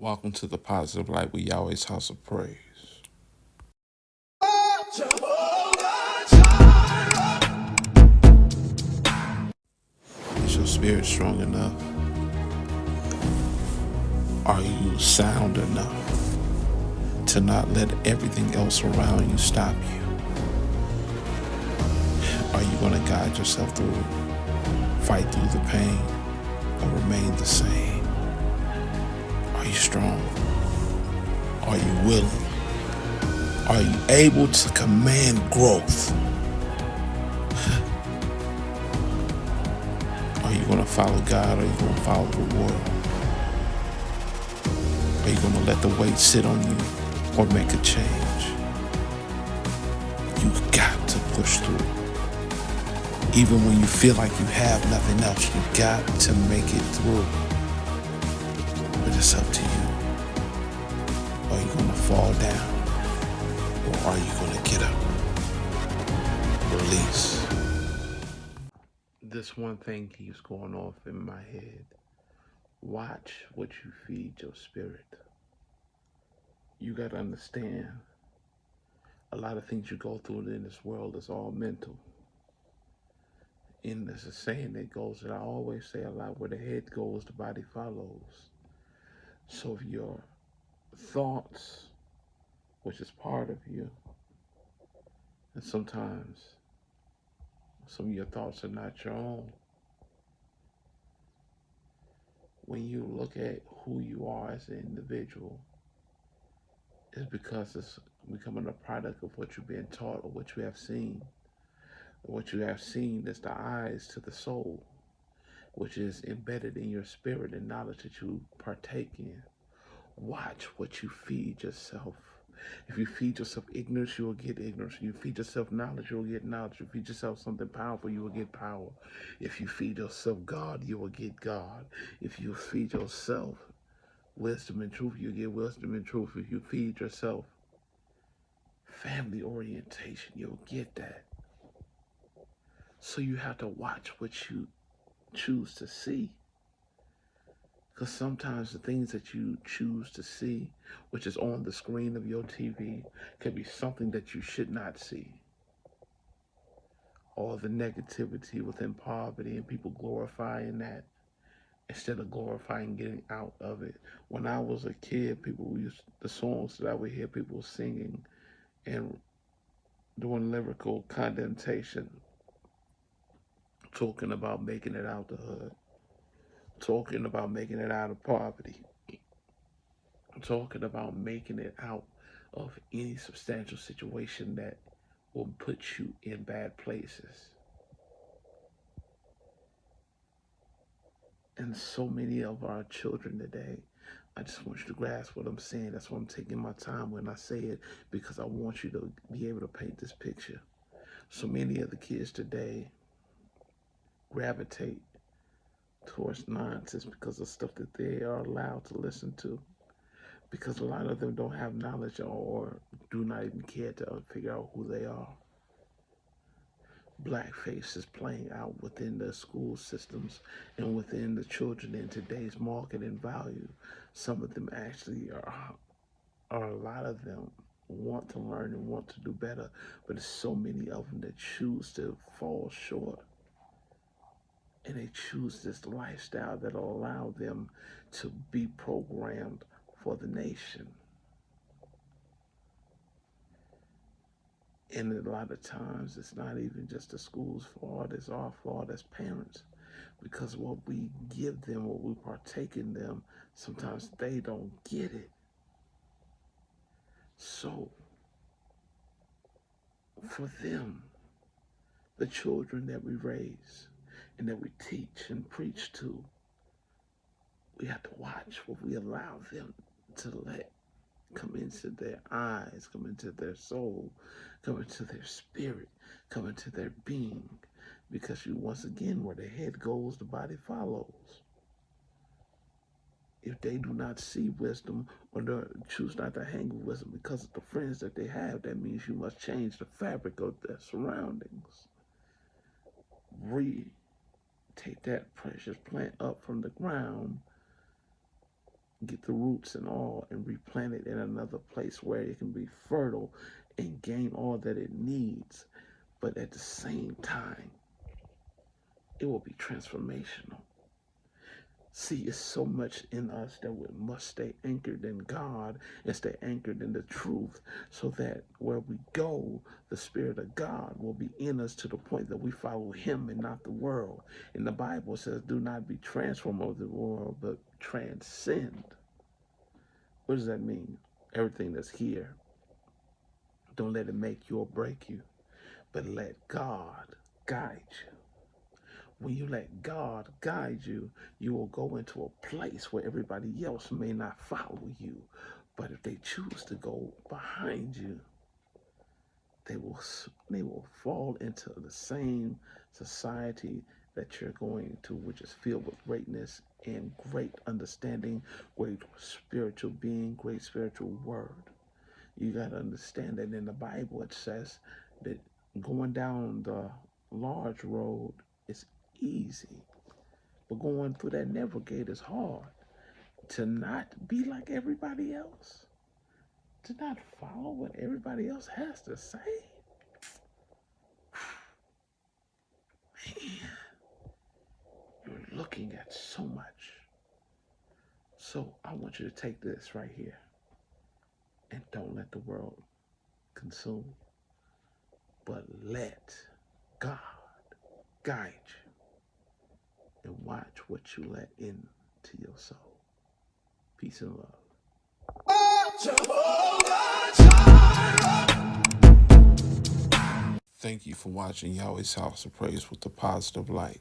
Welcome to the Positive Light with Yahweh's House of Praise. Is your spirit strong enough? Are you sound enough to not let everything else around you stop you? Are you going to guide yourself through it, fight through the pain, or remain the same? Are you strong? Are you willing? Are you able to command growth? Are you going to follow God, or are you going to follow the world? Are you going to let the weight sit on you or make a change? You've got to push through. Even when you feel like you have nothing else, you got to make it through. But it's up to you. Are you going to fall down, or are you going to get up? Release. This one thing keeps going off in my head. Watch what you feed your spirit. You got to understand, a lot of things you go through in this world is all mental. And there's a saying that goes that I always say a lot: where the head goes, the body follows. So if your thoughts, which is part of you, and sometimes some of your thoughts are not your own, when you look at who you are as an individual, it's because it's becoming a product of what you're being taught or what you have seen. What you have seen is the eyes to the soul, which is embedded in your spirit and knowledge that you partake in. Watch what you feed yourself. If you feed yourself ignorance, you will get ignorance. If you feed yourself knowledge, you will get knowledge. If you feed yourself something powerful, you will get power. If you feed yourself God, you will get God. If you feed yourself wisdom and truth, you get wisdom and truth. If you feed yourself family orientation, you'll get that. So you have to watch what you choose to see. Because sometimes the things that you choose to see, which is on the screen of your TV, can be something that you should not see. All the negativity within poverty and people glorifying that instead of glorifying getting out of it. When I was a kid, people used the songs that I would hear people singing and doing lyrical condensation, talking about making it out the hood, talking about making it out of poverty, talking about making it out of any substantial situation that will put you in bad places. And so many of our children today, I just want you to grasp what I'm saying. That's why I'm taking my time when I say it, because I want you to be able to paint this picture. So many of the kids today gravitate towards nonsense because of stuff that they are allowed to listen to, because a lot of them don't have knowledge or do not even care to figure out who they are. Blackface is playing out within the school systems and within the children in today's market and value. Some of them actually are a lot of them want to learn and want to do better, but there's so many of them that choose to fall short. And they choose this lifestyle that'll allow them to be programmed for the nation. And a lot of times, it's not even just the school's fault, it's our fault as parents. Because what we give them, what we partake in them, sometimes they don't get it. So, for them, the children that we raise and that we teach and preach to, we have to watch what we allow them to let come into their eyes, come into their soul, come into their spirit, come into their being. Because you, once again, where the head goes, the body follows. If they do not see wisdom or choose not to hang with wisdom because of the friends that they have, that means you must change the fabric of their surroundings. Take that precious plant up from the ground get the roots and all and replant it in another place where it can be fertile and gain all that it needs. But at the same time, it will be transformational. See, it's so much in us that we must stay anchored in God and stay anchored in the truth so that where we go, the Spirit of God will be in us to the point that we follow Him and not the world. And the Bible says, do not be transformed of the world, but transcend. What does that mean? Everything that's here, don't let it make you or break you, but let God guide you. When you let God guide you, you will go into a place where everybody else may not follow you. But if they choose to go behind you, they will fall into the same society that you're going to, which is filled with greatness and great understanding, great spiritual being, great spiritual word. You got to understand that in the Bible it says that going down the large road is easy, but going through that narrow gate is hard. To not be like everybody else, to not follow what everybody else has to say. Man, you're looking at so much. So I want you to take this right here and don't let the world consume you, but let God guide you and watch what you let into your soul. Peace and love. Thank you for watching Yahweh's House of Praise with the Positive Light.